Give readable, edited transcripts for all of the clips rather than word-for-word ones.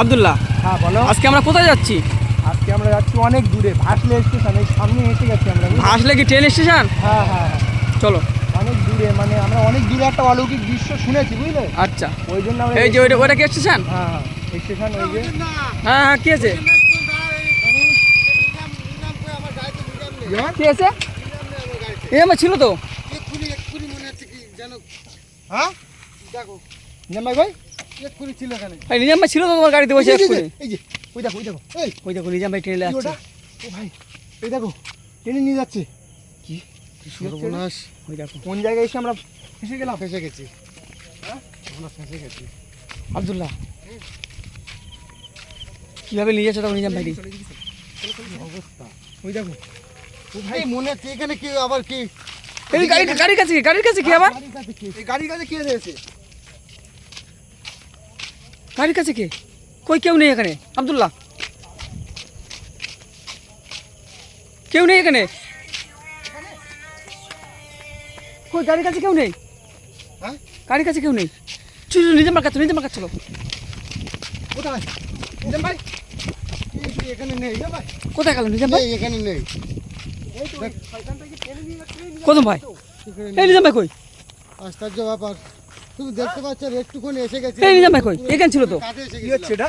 আব্দুল্লাহ, হ্যাঁ বলো। আজকে আমরা কোথায় যাচ্ছি? আজকে আমরা যাচ্ছি অনেক দূরে, ভাসলে স্টেশন, এই সামনে এসে গেছি আমরা। ভাসলে কি ট্রেন স্টেশন? হ্যাঁ হ্যাঁ হ্যাঁ, চলো। অনেক দূরে, মানে আমরা অনেক দূরে একটা অলৌকিক দৃশ্য শুনেছি, বুঝলে? আচ্ছা, ওই জন্য আমরা এই যে ওটা কি স্টেশন? হ্যাঁ হ্যাঁ, স্টেশন ওই যে। হ্যাঁ হ্যাঁ, কি আছে? কি আছে? এই আমার ছিল তো। হ্যাঁ দেখো নিজাম ভাই, এক্ষুনি ছিল এখানে। এই নিজাম ভাই ছিল তো তোমার গাড়িতে বসে এক্ষুনি। এই যে ওই দেখো, ওই দেখো, এই ওই দেখো নিজাম ভাই ট্রেনে কি আসছে। ওটা? ও ভাই, এই দেখো ট্রেনে নিয়ে যাচ্ছে। কি সর্বনাশ! ওই দেখো কোন জায়গায় এসে আমরা ফেসে গেলাম? ফেসে গেছি, হ্যাঁ আমরা ফেসে গেছি। আব্দুল্লাহ, কিভাবে নিয়ে যাচ্ছে তখন নিজাম ভাই? অবস্থা ওই দেখো। ও ভাই মনে হচ্ছে এখানে কি আবার কি এই গাড়ির কাছে কি? গাড়ির কাছে কি আবার? এই গাড়ির কাছে কে রয়েছে? গাড়ির কাছে কে? কই কেউ নেই এখানে আব্দুল্লাহ, কেউ নেই এখানে। কই গাড়ির কাছে কেউ নেই? হ্যাঁ গাড়ির কাছে কেউ নেই। চলো নিজাম ভাই কাছে, নিজাম ভাই কাছে চলো। কোথায় নিজাম ভাই? এই এখানে নেই নিজাম ভাই। কোথায় গেল নিজাম ভাই? এই এখানে নেই। কদম ভাই, এই নিজাম ভাই কই? আশ্চর্য ব্যাপার, তুমি দেখতে পাচ্ছ একটুখানি এসে গেছে। এই নিজাম ভাই কই? এখানে ছিল তো। কাছে এসে গেছে এটা।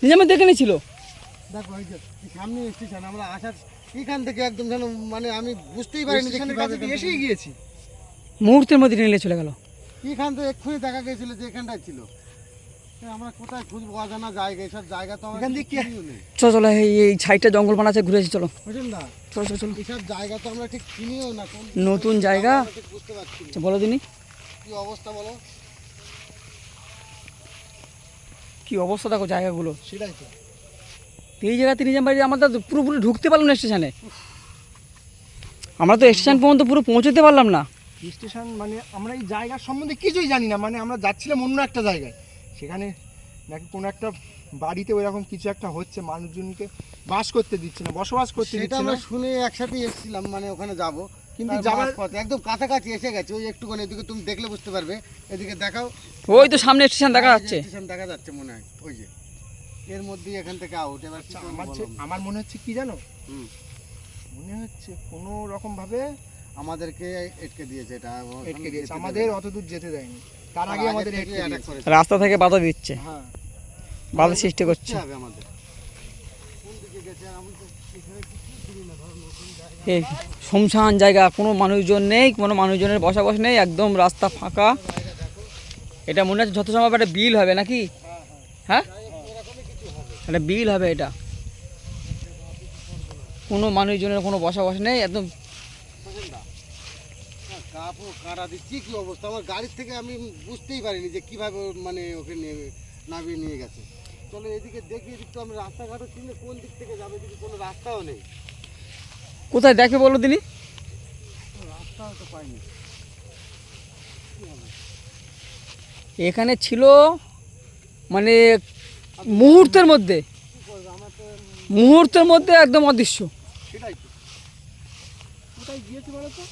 নিজাম ভাই এখানে ছিল। দেখো এই যে সামনে স্টেশন, আমরা আসার এখান থেকে একদম যেন মানে আমি বুঝতেই পারিনি যে কিভাবে এসেই গিয়েছি। মুহূর্তের মধ্যে নিয়ে চলে গেল। এখান থেকে এক্ষুনি দেখা গেছিল যে এখানটায় ছিল। আমরা কোথায় খুঁজবো অজানা জায়গা, এসব জায়গা তো এখান থেকে কি নেই। চলো চলো, এই সাইডটা জঙ্গল বানাচ্ছে, ঘুরে আসি চলো। বুঝলেন না, চলো চলো চলো। এসব জায়গা তো আমরা ঠিক চিনিও না। নতুন জায়গা বুঝতে পারছি না। আচ্ছা, বলো দিনি কি অবস্থা বলো? কি অবস্থা দেখো জায়গাগুলো। সেটাই তো। এই জায়গাতে নিজাম ভাই আমরা তো পুরোপুরি ঢুকতে পারলাম না স্টেশনে। আমরা তো স্টেশন পর্যন্ত পুরো পৌঁছতে পারলাম না। স্টেশন মানে আমরা এই জায়গার সম্বন্ধে কিছুই জানি না। মানে আমরা যাচ্ছিলাম অন্য একটা জায়গায়, সেখানে নাকি কোনো একটা বাড়িতে ওইরকম কিছু একটা হচ্ছে, মানুষজনকে বাস করতে দিচ্ছে না, বসবাস করতে দিচ্ছে না। আমরা শুনে একসাথে এসেছিলাম, মানে ওখানে যাব, কিন্তু কিন্তু যাবার যাওয়ার পথে একদম কাছাকাছি এসে গেছে। ওই একটুখানি এদিকে তুমি দেখলে বুঝতে পারবে, এদিকে দেখাও। ওই তো সামনে স্টেশন দেখা যাচ্ছে। স্টেশন দেখা যাচ্ছে মনে হয়, ওই যে এর মধ্যেই এখান থেকে আউট। এবার কি করবো বলো? আমার মনে হচ্ছে কি জানো, হুম, মনে হচ্ছে কোনো রকম ভাবে আমাদেরকে এটকে দিয়েছে, এটা এটকে দিয়েছে, আমাদের অত দূর যেতে দেয়নি, তার আগে আমাদের এটকে অ্যাটাক দিয়েছে। করেছে। রাস্তা থেকে বাধা দিচ্ছে, হ্যাঁ বাধা সৃষ্টি করছে। বুঝতে হবে আমাদের কোন দিকে গেছে। আমি তো এখানে কিছুই চিনি না, ধরো নতুন জায়গা। এই শুনশান জায়গা, কোনো মানুষজন নেই, কোনো মানুষজনের বসবাস নেই, একদম রাস্তা ফাঁকা। এটা মনে হচ্ছে যত সময় একটা বিল হবে নাকি? হ্যাঁ, একটা বিল হবে এটা। কোনো মানুষজনের কোনো বসবাস নেই, একদম। কাপড় কাটা দিচ্ছি, কি অবস্থা আমার গাড়ির থেকে আমি বুঝতেই পারিনি যে কিভাবে মানে ওকে নামিয়ে নিয়ে গেছে। চলো এদিকে দেখি, এদিক তো আমরা রাস্তাঘাটও চিনি, কোন দিক থেকে যাবে, এদিকে কোনো রাস্তাও নেই। কোথায় দেখবে বলো দিনি? রাস্তাও তো পাইনি। এখানে ছিল মানে মুহূর্তের মধ্যে, মুহূর্তের মধ্যে একদম অদৃশ্য। সেটাই তো। কোথায় গিয়েছে বলো তো?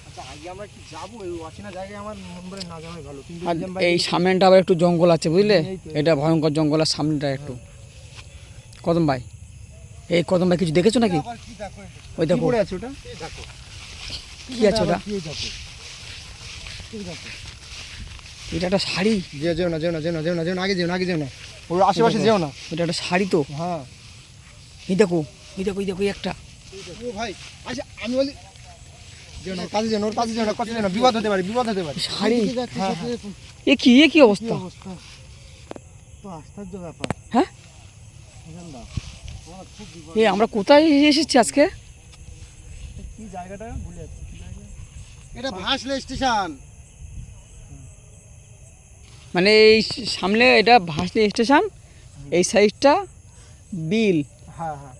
আচ্ছা আগে আমরা কি যাবো এই অচেনা জায়গায়? আমার মন বলে না যাওয়াই ভালো। কিন্তু আর নিজাম ভাই এই সামনেটা আবার একটু জঙ্গল আছে বুঝলে, এই তো। এটা ভয়ঙ্কর জঙ্গল। আর সামনেটা একটু কদম ভাই, এই কদম ভাই কিছু দেখেছো নাকি? আবার কি দেখো, ওই কি দেখো পড়ে আছে ওটা? এই দেখো কি আছে ওটা? কি দেখো, কি দেখো? এটা একটা শাড়ি। যেও না, যেও না, যেও না, যেও না, যেও না, আগে যেও না, আগে যেও না, ওর আশেপাশে যেও না। এটা একটা শাড়ি তো। হ্যাঁ এই দেখো, এই দেখো, এই দেখো, এই একটা। ও ভাই, আচ্ছা আমি বলি যেও না, কাছে যেও না, ওর কাছে যেও না, কাছে যেও না, বিপদ হতে পারে, বিপদ হতে পারে। শাড়ি। এদিকে যাচ্ছে, হ্যাঁ, সেদিকে এ কি কি অবস্থা? অবস্থা, তো আশ্চর্য ব্যাপার। হ্যাঁ, বুঝলেন না, আমার খুব বিপদ। এই আমরা কোথায় এসেছি আজকে? কি জায়গাটা ভুলে যাচ্ছি, কি জায়গা? এটা ভাসলে স্টেশন। মানে এই সামনে এটা ভাসনি স্টেশন, এই সাইডটা বিল। হ্যাঁ হ্যাঁ,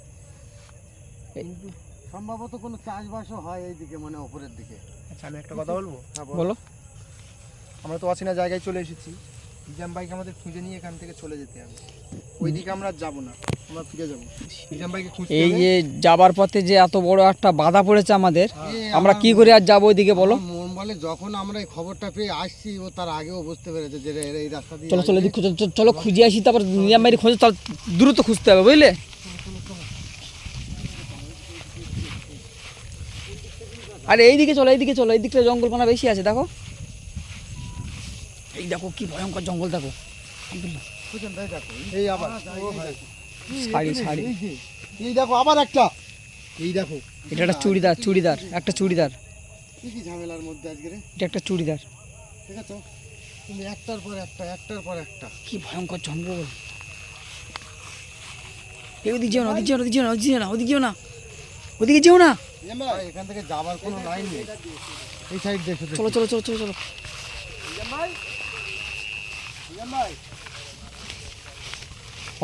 কিন্তু সম্ভবত কোনো চাষবাসও হয় এইদিকে, মানে ওপরের দিকে। আচ্ছা আমি একটা কথা বলবো। হ্যাঁ বলো। আমরা তো অচেনা জায়গায় চলে এসেছি, নিজাম বাইক আমাদের খুঁজে নিয়ে এখান থেকে চলে যেতে হবে। ওইদিকে আমরা যাব না, আমরা ফিরে যাব। নিজাম বাইকে খুঁজতে এই হবে। যে যাবার পথে যে এত বড় একটা বাধা পড়েছে আমাদের, এই আমরা কি করে আর যাবো ওইদিকে বলো? আমার মন ফলে যখন আমরা এই খবরটা পেয়ে আসছি ও তার আগেও বুঝতে পেরেছে যে এই রাস্তা দিয়ে চলো চলো আসবে। এদিক চলো খুঁজে আসি, তারপর নিজাম ভাইয়ের খোঁজে তার দ্রুত খুঁজতে হবে, বুঝলে? আরে এইদিকে চলো, এইদিকে চলো, এই দিকটা জঙ্গলপানা বেশি আছে, দেখো এই দেখো কি ভয়ঙ্কর জঙ্গল, দেখো আব্দুল্লাহ। বুঝছেন তাই দেখো এই আবার শাড়ি শাড়ি, এই দেখো আবার একটা, এই দেখো এটা একটা চুড়িদার, চুড়িদার একটা চুড়িদার, কি কি ঝামেলার মধ্যে আজকে রে, এটা একটা চুড়িদার। ঠিক আছে তুমি একটার পর একটা একটার পর একটা। কি ভয়ঙ্কর জঙ্গল। এই ওদিকে যেও না, ওদিকে যেও না, ওদিকে যেও না, ওদিকে যেও না, ওদিকে যেও না, ওদিকে যেও না। ভাই, এখান থেকে যাবার কোনো লাইন নেই, এই সাইড দেখো চলো চলো চলো চলো চলো।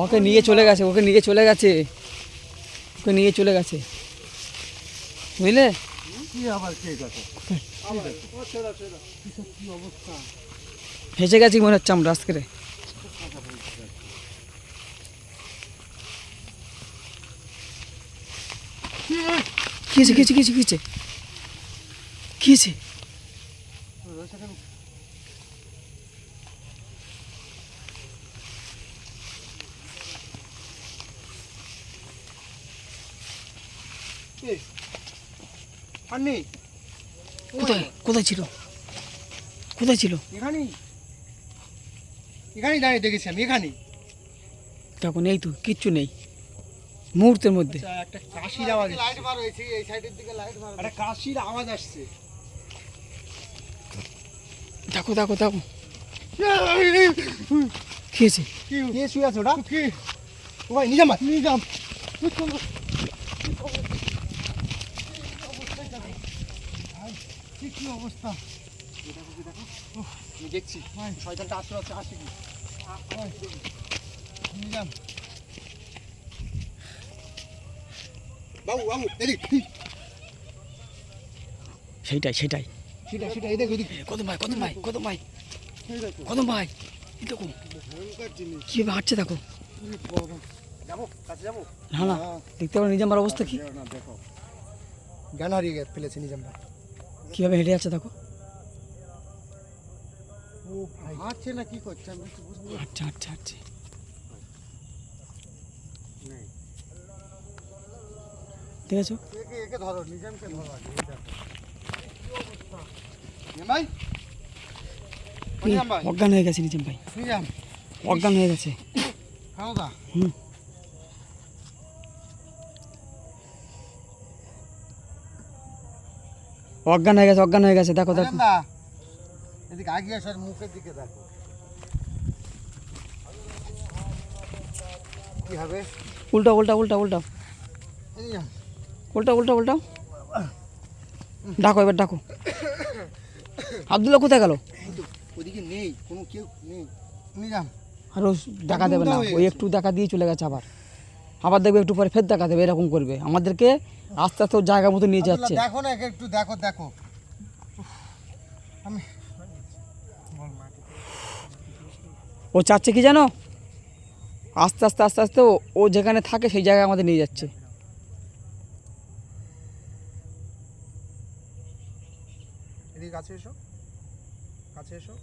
ওকে নিয়ে চলে গেছে, ওকে নিয়ে চলে গেছে, ওকে নিয়ে চলে গেছে, বুঝলে? কি আবার কে দেখো কি অবস্থা। ফেসে গেছি মনে হচ্ছে আমরা আজকে। কি হয়েছে, কি হয়েছে, কি হয়েছে, কি হয়েছে, কি হয়েছে? আর নেই, কোথায় কোথায় ছিল, কোথায় ছিল? এখানেই এখানেই দাঁড়িয়ে দেখেছি আমি, এখানেই। তখন নেই তো, কিচ্ছু নেই মুহূর্তের মধ্যে। আচ্ছা, একটা কাশির আওয়াজ এসছে, লাইট বার হয়েছে এই সাইডের দিকে লাইট বার একটা কাশির আওয়াজ আসছে। দেখো দেখো দেখো, কি হয়েছে? কে শুয়ে আছে ওটা? কি ও ভাই, নিজাম ভাই, নিজাম কি অবস্থা। আমি দেখছি শয়তানটা আসতে হচ্ছে, আসে কি নিজাম বাবু, বাবু এদিক, সেইটাই সেইটাই, সেটা সেটা এই দেখো, এদিক কত ভাই, কত ভাই, কত ভাই, এই দেখো কত ভাই, এই দেখো ভয়ঙ্কর জিনিস। কিভাবে হাঁটছে, দেখো। যাবো, কাছে যাবো। না না, দেখতে পারো নিজাম্বার অবস্থা কি, না দেখো জ্ঞান হারিয়ে ফেলেছে নিজাম ভাই। কিভাবে হেঁটে যাচ্ছে, দেখো। ও ভাই, হাঁটছে না কি করছে আমি কিছু বুঝতে হাঁটছে হাঁটছে হাঁটছে, নেই। দেখেছো? একে একে ধরো, নিজামকে ধরো আগে, এই দেখো নিজাম ভাই, কি নিজাম ভাই, অজ্ঞান হয়ে গেছে নিজাম ভাই, নিজাম অজ্ঞান হয়ে গেছে। খাওয়া হুম, অজ্ঞান হয়ে গেছে, অজ্ঞান হয়ে গেছে, দেখো দেখো। না এদিকে আগে আসার মুখের দিকে দেখো কি হবে। উল্টা উল্টা উল্টা উল্টা এই যে, উল্টা উল্টা উল্টা, ডাকো এবার ডাকো। আব্দুল্লাহ কোথায় গেল? ওদিকে নেই, কোনো কেউ নেই। নিজাম আর ও দেখা দেবে না, ওই একটু দেখা দিয়ে চলে গেছে, আবার আবার দেখবে একটু পরে ফের দেখা দেবে, এরকম করবে আমাদেরকে আস্তে আস্তে ওর জায়গা মতো নিয়ে যাচ্ছে। আব্দুল্লাহ, দেখো না একে একটু দেখো দেখো আমি ও চাচ্ছে কি জানো, আস্তে আস্তে আস্তে আস্তে ও যেখানে থাকে সেই জায়গায় আমাদের নিয়ে যাচ্ছে। এদিকে কাছে এসো, কাছে এসো।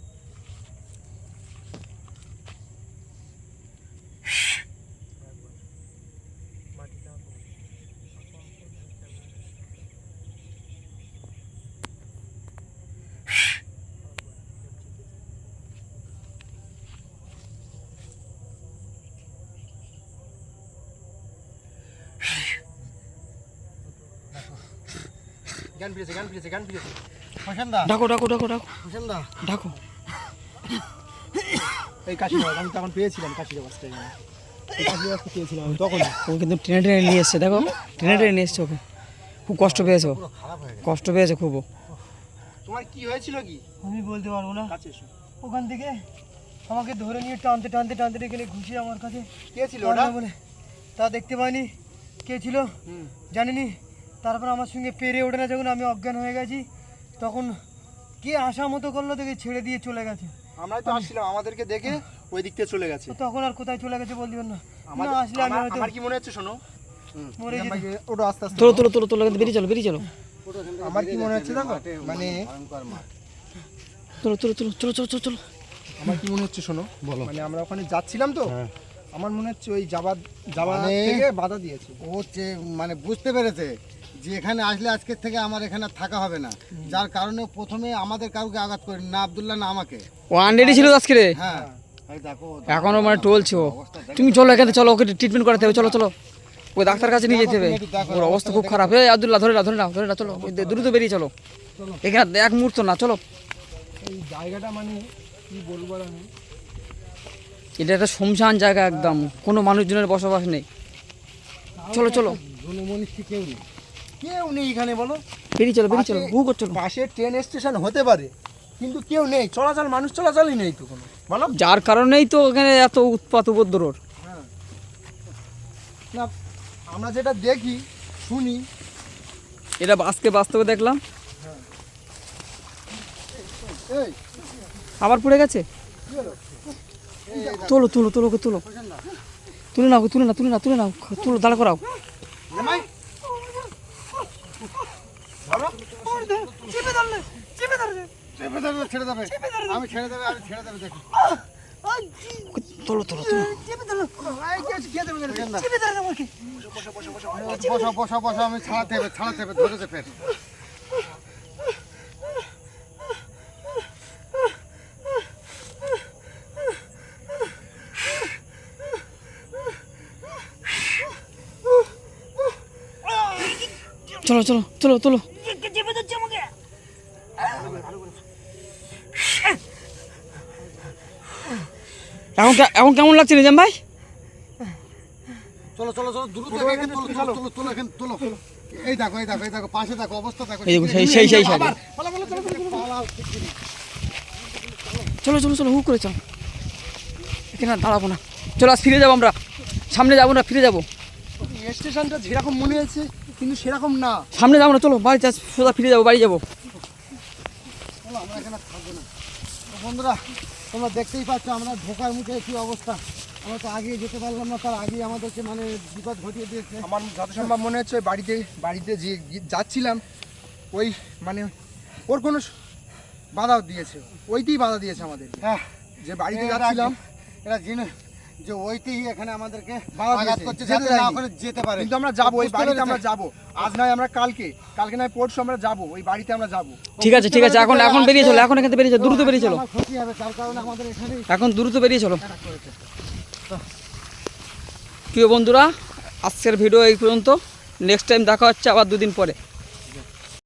জ্ঞান ফিরেছে, জ্ঞান ফিরেছে, জ্ঞান ফিরেছে। হোসেনদা ডাকো ডাকো ডাকো ডাকো হোসেনদা ডাকো। এই কাশির আওয়াজ আমি তখন পেয়েছিলাম, কাশির আওয়াজটা এখানে। এই কাশির আওয়াজটা পেয়েছিলাম আমি তখন। ও কিন্তু টেনে টেনে নিয়ে এসছে, দেখো টেনে টেনে নিয়ে এসছে ওকে, খুব কষ্ট পেয়েছো, পুরো খারাপ হয়ে গেছে। কষ্ট পেয়েছে খুব। তোমার কি হয়েছিল কি? আমি বলতে পারবো না। কাছে এসো। ওখান থেকে আমাকে ধরে নিয়ে টানতে টানতে টানতে এখানে ঘুষিয়ে আমার কাছে কে ছিল ওটা? পারবে বলে তা দেখতে পাইনি কে ছিল জানিনি। তারপর আমার সঙ্গে পেরে ওঠে না, যখন আমি অজ্ঞান হয়ে গেছি তখন কে আসা মতো করলো, দেখে ছেড়ে দিয়ে চলে গেছে। আমরাই তো আসছিলাম, আমাদেরকে দেখে ওই দিক থেকে চলে গেছে। তো তখন আর কোথায় চলে গেছে বলতে পারবো না। আমার না আসলে আমি হয়তো আমার কি মনে হচ্ছে শোনো, মরে যেতাম। ওটা আস্তে আস্তে তোলো তোলো তোলো তোলো, বেরিয়ে চলো বেরিয়ে চলো। পুরো এখান থেকে আমার কি বেরিয়ে মনে যাচ্ছে, হচ্ছে দেখো, মাঠে মানে ভয়ঙ্কর মাঠ। চলো চলো চলো চলো চলো চলো চলো। আমার কি মনে হচ্ছে শোনো, বলো। মানে আমরা ওখানে যাচ্ছিলাম তো, হ্যাঁ। আমার মনে হচ্ছে ওই যাওয়া মানে- থেকে বাধা দিয়েছে। ও মানে বুঝতে পেরেছে যে এখানে আসলে আজকের থেকে আমার এখানে আর থাকা হবে না, যার কারণে প্রথমে আমাদের কাউকে আঘাত করি না আব্দুল্লাহ না আমাকে। ও আনরেডি ছিল আজকে রে, হ্যাঁ এই দেখো এখনো মানে টলছে ও। তুমি চলো এখানে, চলো ওকে ট্রিটমেন্ট করাতে হবে, চলো চলো ওই ডাক্তার কাছে নিয়ে যেতে হবে, ওর অবস্থা খুব খারাপ। এই আব্দুল্লাহ ধরে না ধরে না ধরে না, চলো দ্রুত বেরিয়ে চলো এখানে এক মুহূর্ত না, চলো। এই জায়গাটা মানে কি বলবো আর আমি, এটা একটা শুনশান জায়গা, একদম কোনো মানুষজনের বসবাস নেই। চলো চলো জনমনীষী কেউ নেই। কেউ নেই এখানে বলো। বেরিয়ে চলো বেরিয়ে চলো, হু করছো পাশে ট্রেন স্টেশন হতে পারে কিন্তু কেউ নেই, চলাচল মানুষ চলাচলই নেই তো কোনো, বলো। যার কারণেই তো এখানে এত উৎপাত উপদ্রব। না আমরা যেটা দেখি শুনি, এটা আজকে বাস্তবে দেখলাম, এই আবার পড়ে গেছে। তোলো তোলো তোলো ওকে তোলো, তুলে নাও তুলে না তুলে না তুলে নাও, তুলো দাঁড়া করাও। জামাই চেপে ধরবে, ছেড়ে দেবে, আমি ছেড়ে দেবে, আমি ছেড়ে দেবে, দেখো তোলো তোলো তোলো। বসা বসা বসা, আমি ছাড়াতে হবে ধরেছে ফের। চলো চলো চলো তোলো। এখন কেমন লাগছে নিজাম ভাই? চলো চলো চলো দ্রুত এখানে তোলো তোলো তোলো তোলো এখানে তোলো। এই দেখো এই দেখো এই দেখো, পাশে দেখো, অবস্থা দেখো। এই দেখো, সেই সেই সেই সাইডে। পালাও, শিগগিরই। চলো চলো চলো হু করে চলো, এখানে আর দাঁড়াবো না, চলো আজ ফিরে যাবো আমরা, সামনে যাবো না ফিরে যাবো। স্টেশনটা যেরকম মনে হয়েছে কিন্তু সেরকম না। সামনে যাবো না, চলো বাড়ি যা, সোজা ফিরে যাবো, বাড়ি যাবো। চলো আমরা এখানে আর থাকবো না। তো বন্ধুরা তোমরা দেখতেই পাচ্ছ আমরা ঢোকার মুখে কি অবস্থা, আমরা তো আগিয়ে যেতে পারলাম না, তার আগেই আমাদেরকে মানে বিপদ ঘটিয়ে দিয়েছে। আমার যত সম্ভব মনে হচ্ছে ওই বাড়িতে যে যাচ্ছিলাম ওই মানে ওর কোনো বাধা দিয়েছে, ওইতেই বাধা দিয়েছে আমাদের। হ্যাঁ যে বাড়িতে যাচ্ছিলাম এরা জেনে যে ওইতেই এখানে আমাদেরকে বাধা আঘাত দিয়েছে, করছে, যেতে যাতে না দেয়নি। ওখানে যেতে পারে। কিন্তু আমরা যাবো ওই বুঝতে বাড়িতে, পেরেছে? আমরা যাবো আজ নয়, আমরা কালকে নয় পরশু আমরা যাবো ওই বাড়িতে, আমরা যাবো। ঠিক আছে ঠিক আছে, এখন এখন বেরিয়ে চলো, এখন এখান থেকে বেরিয়ে চলো, দ্রুত বেরিয়ে চলো, আমার ক্ষতি হবে, তার কারণে আমাদের এখানেই এখন দ্রুত বেরিয়ে চলো। অ্যাটাক করেছে। প্রিয় বন্ধুরা, আজকের ভিডিও এই পর্যন্ত, নেক্সট টাইম দেখা হচ্ছে আবার 2 দিন পরে।